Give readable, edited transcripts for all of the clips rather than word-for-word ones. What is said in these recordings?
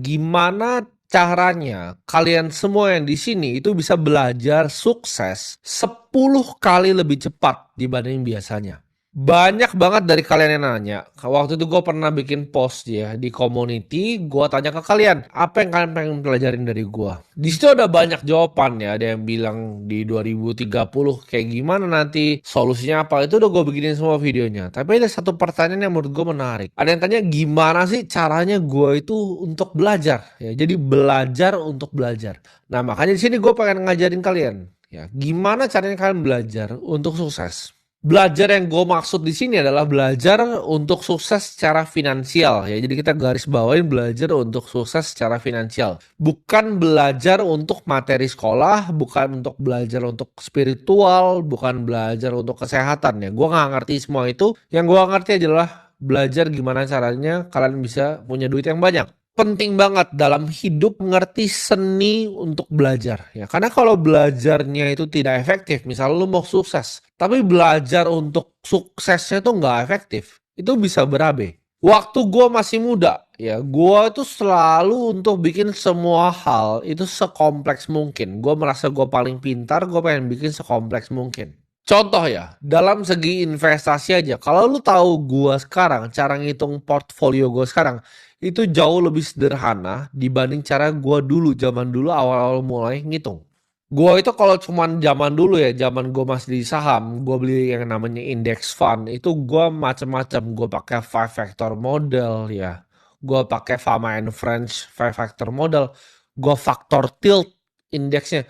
Gimana caranya kalian semua yang di sini itu bisa belajar sukses 10 kali lebih cepat dibanding biasanya? Banyak banget dari kalian yang nanya. Waktu itu gue pernah bikin post ya di community, gue tanya ke kalian, apa yang kalian pengen pelajarin dari gue? Di situ ada banyak jawaban ya, ada yang bilang di 2030 kayak gimana nanti, solusinya apa, itu udah gue bikinin semua videonya. Tapi ada satu pertanyaan yang menurut gue menarik. Ada yang tanya gimana sih caranya gue itu untuk belajar ya, jadi belajar untuk belajar. Nah makanya di sini gue pengen ngajarin kalian ya, gimana caranya kalian belajar untuk sukses. Belajar yang gue maksud di sini adalah belajar untuk sukses secara finansial ya. Jadi kita garis bawain belajar untuk sukses secara finansial. Bukan belajar untuk materi sekolah, bukan untuk belajar untuk spiritual, bukan belajar untuk kesehatan ya. Gue nggak ngerti semua itu. Yang gue ngerti adalah belajar gimana caranya kalian bisa punya duit yang banyak. Penting banget dalam hidup ngerti seni untuk belajar ya, karena kalau belajarnya itu tidak efektif, misal lu mau sukses tapi belajar untuk suksesnya tuh nggak efektif, itu bisa berabe. Waktu gue masih muda ya, gue tuh selalu untuk bikin semua hal itu sekompleks mungkin. Gue merasa gue paling pintar, gue pengen bikin sekompleks mungkin. Contoh ya, dalam segi investasi aja, kalau lu tahu gue sekarang cara ngitung portfolio gue sekarang itu jauh lebih sederhana dibanding cara gue dulu, zaman dulu awal-awal mulai ngitung. Gue itu kalau cuman zaman dulu ya, zaman gue masih di saham, gue beli yang namanya index fund, itu gue macam-macam, gue pakai five factor model ya, gue pakai Fama and Friends five factor model, gue faktor tilt indeksnya,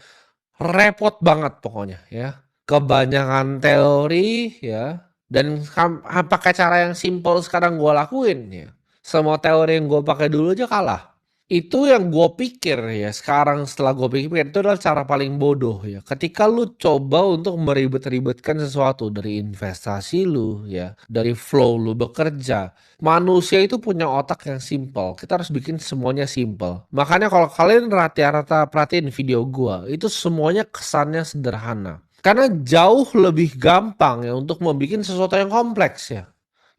repot banget pokoknya ya, kebanyakan teori ya, dan pakai cara yang simple sekarang gue lakuin ya. Semua teori yang gue pakai dulu aja kalah. Itu yang gue pikir ya, sekarang setelah gue pikir itu adalah cara paling bodoh ya. Ketika lu coba untuk meribet-ribetkan sesuatu dari investasi lu ya, dari flow lu bekerja. Manusia itu punya otak yang simple. Kita harus bikin semuanya simple. Makanya kalau kalian rata-rata perhatiin video gue, itu semuanya kesannya sederhana. Karena jauh lebih gampang ya untuk membuat sesuatu yang kompleks ya.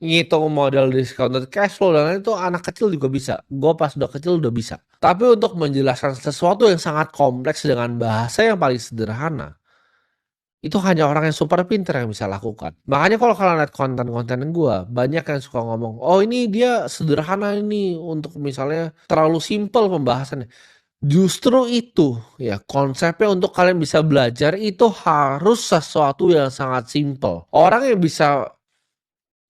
Ngitung model discounted cash flow dan lain itu anak kecil juga bisa. Gue pas udah kecil udah bisa. Tapi untuk menjelaskan sesuatu yang sangat kompleks dengan bahasa yang paling sederhana, itu hanya orang yang super pintar yang bisa lakukan. Makanya kalau kalian lihat konten-konten gue, banyak yang suka ngomong, oh ini dia sederhana ini untuk misalnya terlalu simple pembahasannya. Justru itu ya, konsepnya untuk kalian bisa belajar itu harus sesuatu yang sangat simple. Orang yang bisa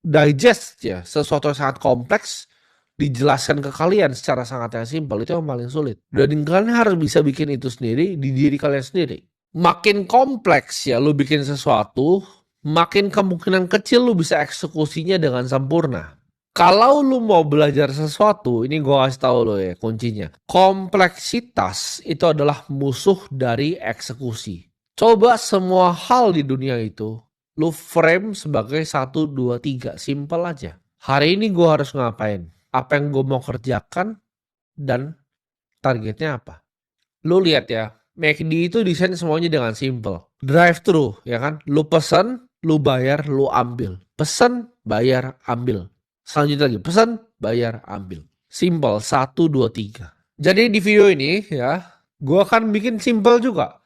digest ya sesuatu yang sangat kompleks dijelaskan ke kalian secara sangat yang simpel, itu yang paling sulit. Dan kalian harus bisa bikin itu sendiri di diri kalian sendiri. Makin kompleks ya lu bikin sesuatu, makin kemungkinan kecil lu bisa eksekusinya dengan sempurna. Kalau lu mau belajar sesuatu, ini gue kasih tahu lo ya kuncinya. Kompleksitas itu adalah musuh dari eksekusi. Coba semua hal di dunia itu lu frame sebagai 1, 2, 3. Simple aja. Hari ini gue harus ngapain? Apa yang gue mau kerjakan? Dan targetnya apa? Lu lihat ya, McD itu desain semuanya dengan simple. Drive thru, ya kan? Lu pesen, lu bayar, lu ambil. Pesen, bayar, ambil. Selanjutnya lagi, pesen, bayar, ambil. Simple, 1, 2, 3. Jadi di video ini ya, gue akan bikin simple juga.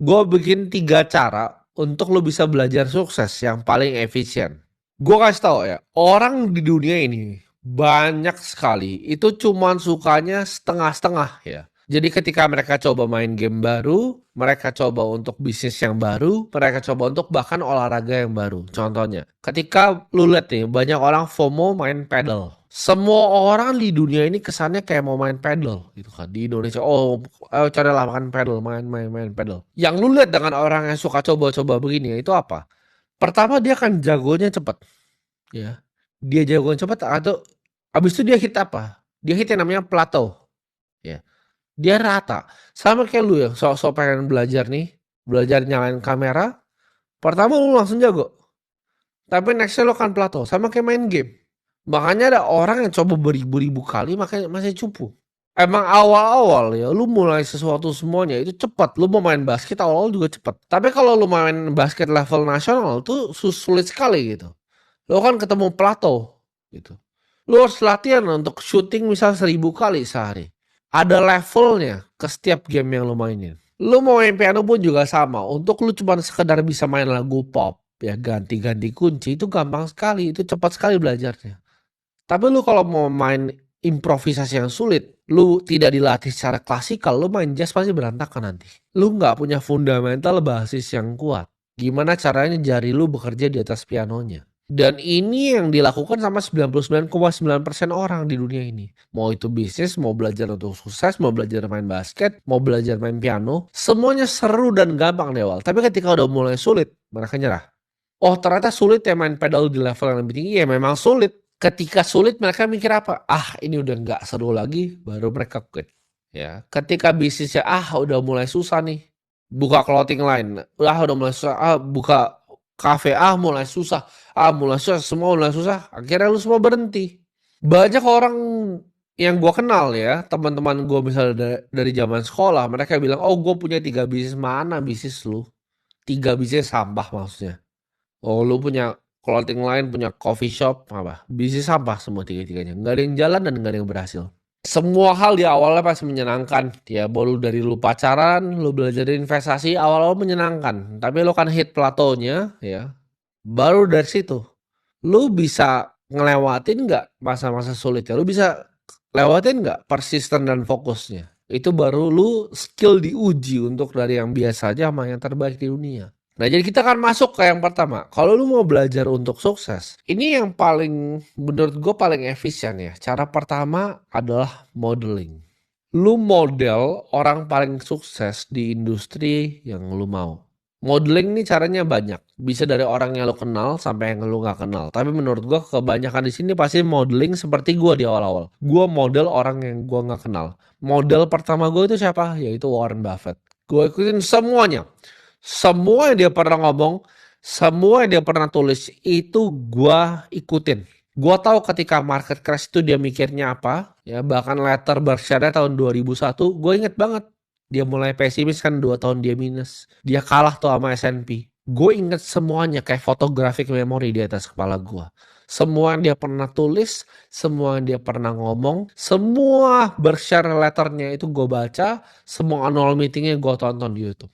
Gue bikin 3 cara untuk lo bisa belajar sukses yang paling efisien. Gue kasih tau ya, orang di dunia ini banyak sekali itu cuman sukanya setengah-setengah ya. Jadi ketika mereka coba main game baru, mereka coba untuk bisnis yang baru, mereka coba untuk bahkan olahraga yang baru. Contohnya, ketika lu lihat nih, banyak orang FOMO main pedal. Semua orang di dunia ini kesannya kayak mau main pedal gitu kan. Di Indonesia, oh ayo carilah makan pedal, main pedal. Yang lu lihat dengan orang yang suka coba-coba begini, itu apa? Pertama dia kan jagonya cepet. Ya, dia jagonya cepet atau abis itu dia hit apa? Dia hit yang namanya plateau. Ya, dia rata. Sama kayak lu yang sok-sok pengen belajar nih. Belajar nyalain kamera. Pertama lu langsung jago. Tapi nextnya lu akan plateau. Sama kayak main game. Makanya ada orang yang coba beribu-ribu kali makanya masih cupu. Emang awal-awal ya lu mulai sesuatu semuanya itu cepat. Lu mau main basket awal-awal juga cepat. Tapi kalau lu main basket level nasional tuh sulit sekali gitu. Lu kan ketemu plateau gitu. Lu harus latihan untuk shooting misal 1000 kali sehari. Ada levelnya ke setiap game yang lu mainin. Lu mau main piano pun juga sama. Untuk lu cuma sekedar bisa main lagu pop, ya ganti-ganti kunci itu gampang sekali, itu cepat sekali belajarnya. Tapi lu kalau mau main improvisasi yang sulit, lu tidak dilatih secara klasikal, lu main jazz pasti berantakan nanti. Lu nggak punya fundamental basis yang kuat. Gimana caranya jari lu bekerja di atas pianonya? Dan ini yang dilakukan sama 99,9% orang di dunia ini. Mau itu bisnis, mau belajar untuk sukses, mau belajar main basket, mau belajar main piano, semuanya seru dan gampang di awal. Tapi ketika udah mulai sulit, mereka nyerah. Oh ternyata sulit ya main pedal di level yang lebih tinggi, ya memang sulit. Ketika sulit mereka mikir apa? Ah ini udah nggak seru lagi, baru mereka quit. Ya, ketika bisnisnya udah mulai susah nih, buka clothing line, udah mulai susah, buka kafe, mulai susah, semua mulai susah, akhirnya lu semua berhenti. Banyak orang yang gua kenal ya, teman-teman gua misalnya dari zaman sekolah, mereka bilang, oh gue punya 3 bisnis, mana bisnis lu? 3 bisnis sampah maksudnya. Oh lu punya clothing line, punya coffee shop, apa? Bisnis sampah semua tiga-tiganya. Nggak ada yang jalan dan nggak ada yang berhasil. Semua hal di awalnya pasti menyenangkan. Ya, baru dari lu pacaran, lu belajar investasi, awal-awal menyenangkan. Tapi lu kan hit platonya, ya. Baru dari situ, lu bisa ngelewatin nggak masa-masa sulitnya? Lu bisa lewatin nggak persisten dan fokusnya? Itu baru lu skill diuji untuk dari yang biasa aja sama yang terbaik di dunia. Nah, jadi kita akan masuk ke yang pertama. Kalau lu mau belajar untuk sukses, ini yang paling menurut gue paling efisien ya. Cara pertama adalah modeling. Lu model orang paling sukses di industri yang lu mau. Modeling nih caranya banyak. Bisa dari orang yang lu kenal sampai yang lu nggak kenal. Tapi menurut gue kebanyakan di sini pasti modeling seperti gue di awal-awal. Gue model orang yang gue nggak kenal. Model pertama gue itu siapa? Yaitu Warren Buffett. Gue ikutin semuanya. Semua yang dia pernah ngomong, semua yang dia pernah tulis itu gua ikutin. Gua tahu ketika market crash itu dia mikirnya apa, ya bahkan letter Berkshire tahun 2001, gue inget banget. Dia mulai pesimis kan 2 tahun dia minus. Dia kalah tuh sama S&P. Gue inget semuanya kayak photographic memory di atas kepala gua. Semua yang dia pernah tulis, semua yang dia pernah ngomong, semua Berkshire letternya itu gue baca, semua annual meetingnya gue tonton di YouTube.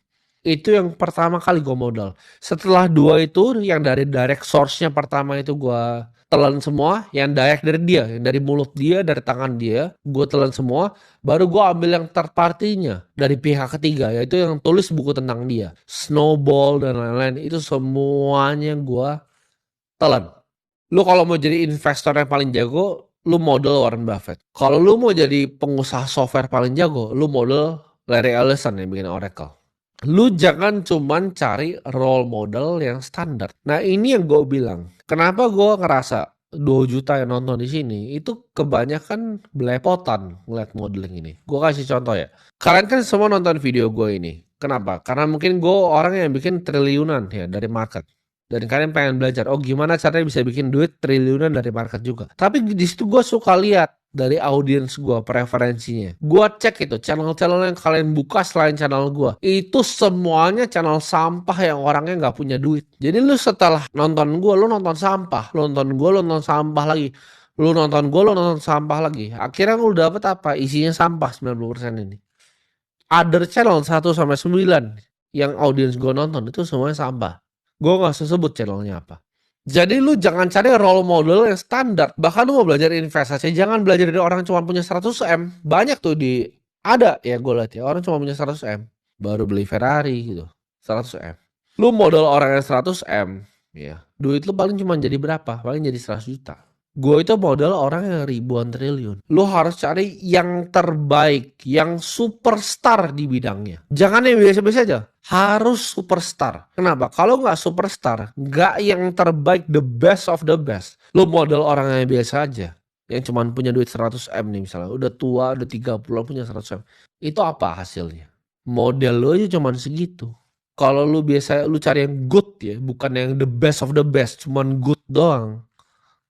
Itu yang pertama kali gue modal. Setelah 2 itu yang dari direct source-nya pertama itu gue telan semua, yang direct dari dia, yang dari mulut dia, dari tangan dia, gue telan semua, baru gue ambil yang third party-nya dari pihak ketiga, yaitu yang tulis buku tentang dia, Snowball dan lain-lain, itu semuanya gue telan. Lu kalau mau jadi investor yang paling jago, lu model Warren Buffett. Kalau lu mau jadi pengusaha software paling jago, lu model Larry Ellison yang bikin Oracle. Lu jangan cuman cari role model yang standar. Nah ini yang gue bilang. Kenapa gue ngerasa 2 juta yang nonton di sini itu kebanyakan belepotan ngeliat modeling ini. Gue kasih contoh ya. Kalian kan semua nonton video gue ini. Kenapa? Karena mungkin gue orang yang bikin triliunan ya dari market. Dan kalian pengen belajar, oh gimana caranya bisa bikin duit triliunan dari market juga. Tapi di situ gue suka lihat dari audiens gue preferensinya. Gue cek itu channel-channel yang kalian buka selain channel gue. Itu semuanya channel sampah yang orangnya nggak punya duit. Jadi lu setelah nonton gue, lu nonton sampah. Lu nonton gue, lu nonton sampah lagi. Lu nonton gue, lu nonton sampah lagi. Akhirnya lu dapet apa? Isinya sampah 90% ini. Other channel 1-9 yang audiens gue nonton itu semuanya sampah. Gue gak usah sebut channelnya apa. Jadi lu jangan cari role model yang standar. Bahkan lu mau belajar investasi, jangan belajar dari orang cuma punya 100M. Banyak tuh ada ya gue lihat ya, orang cuma punya 100M. Baru beli Ferrari gitu, 100M. Lu modal orang yang 100M, ya duit lu paling cuma jadi berapa? Paling jadi 100 juta. Gue itu modal orang yang ribuan triliun. Lu harus cari yang terbaik, yang superstar di bidangnya. Jangan yang biasa-biasa aja. Harus superstar. Kenapa? Kalau nggak superstar, nggak yang terbaik, the best of the best. Lu modal orang yang biasa aja. Yang cuma punya duit 100M nih misalnya. Udah tua, udah 30 punya 100M. Itu apa hasilnya? Model lu aja cuma segitu. Kalau lu biasa, lu cari yang good ya. Bukan yang the best of the best. Cuman good doang.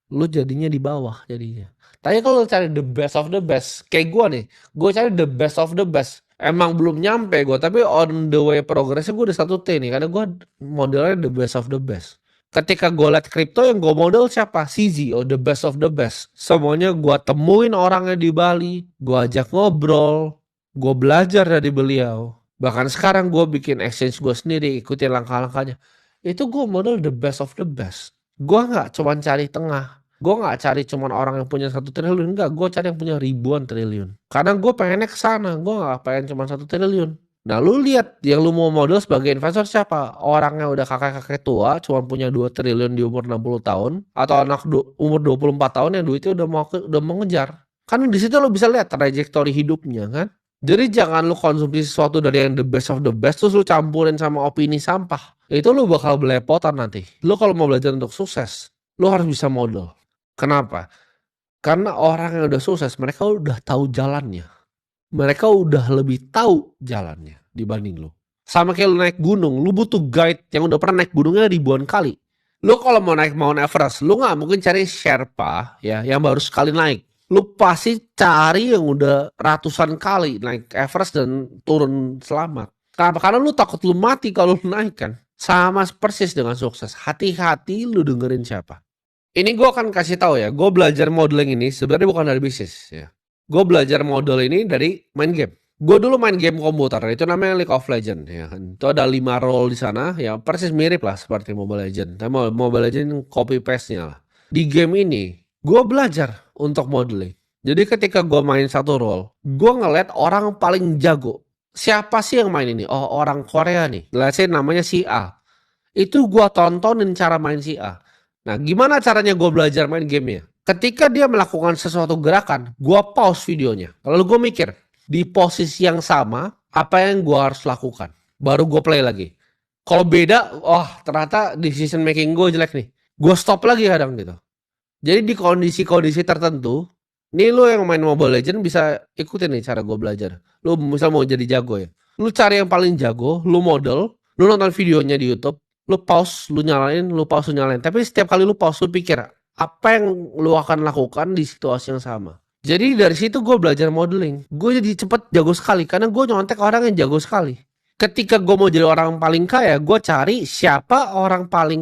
Lu jadinya di bawah jadinya. Tapi kalau cari the best of the best, kayak gue nih, gue cari the best of the best. Emang belum nyampe gue, tapi on the way progressnya gue udah 1T nih, karena gue modelnya the best of the best. Ketika gue liat kripto yang gue model siapa? CZ, the best of the best. Semuanya gue temuin orangnya di Bali, gue ajak ngobrol, gue belajar dari beliau. Bahkan sekarang gue bikin exchange gue sendiri, ikutin langkah-langkahnya. Itu gue model the best of the best. Gue nggak cuma cari tengah. Gue nggak cari cuma orang yang punya 1 triliun, enggak. Gue cari yang punya ribuan triliun. Karena gue pengennya ke sana. Gue nggak pengen cuma 1 triliun. Nah, lu lihat yang lu mau modal sebagai investor siapa? Orang yang udah kakek-kakek tua, cuma punya 2 triliun di umur 60 tahun, atau anak umur 24 tahun yang duitnya udah mau ngejar. Kan di situ lu bisa lihat trajektori hidupnya kan. Jadi jangan lu konsumsi sesuatu dari yang the best of the best terus lu campurin sama opini sampah. Itu lu bakal belepotan nanti. Lu kalau mau belajar untuk sukses, lu harus bisa modal. Kenapa? Karena orang yang udah sukses, mereka udah tahu jalannya. Mereka udah lebih tahu jalannya dibanding lu. Sama kayak lu naik gunung, lu butuh guide yang udah pernah naik gunungnya ribuan kali. Lu kalau mau naik Mount Everest, lu nggak mungkin cari Sherpa ya yang baru sekali naik. Lu pasti cari yang udah ratusan kali naik Everest dan turun selamat. Kenapa? Karena lu takut lu mati kalau lu naik kan. Sama persis dengan sukses. Hati-hati lu dengerin siapa. Ini gue akan kasih tahu ya, gue belajar modeling ini sebenarnya bukan dari bisnis ya. Gue belajar model ini dari main game. Gue dulu main game komputer, itu namanya League of Legends ya kan. Itu ada 5 role di sana, ya persis mirip lah seperti Mobile Legends. Tapi Mobile Legends copy paste-nya lah. Di game ini, gue belajar untuk modeling. Jadi ketika gue main satu role, gue ngeliat orang paling jago. Siapa sih yang main ini? Oh, orang Korea nih. Let's say namanya si A. Itu gue tontonin cara main si A. Nah, gimana caranya gue belajar main gamenya? Ketika dia melakukan sesuatu gerakan, gue pause videonya. Lalu gue mikir, di posisi yang sama, apa yang gue harus lakukan? Baru gue play lagi. Kalau beda, ternyata decision making gue jelek nih. Gue stop lagi kadang gitu. Jadi di kondisi-kondisi tertentu, nih lu yang main Mobile Legends bisa ikutin nih cara gue belajar. Lu misal mau jadi jago ya. Lu cari yang paling jago, lu model, lu nonton videonya di YouTube, lu pause, lu nyalain, lu pause, lu nyalain. Tapi setiap kali lu pause, lu pikir, apa yang lu akan lakukan di situasi yang sama. Jadi dari situ gue belajar modeling. Gue jadi cepet jago sekali, karena gue nyontek orang yang jago sekali. Ketika gue mau jadi orang paling kaya, gue cari siapa orang paling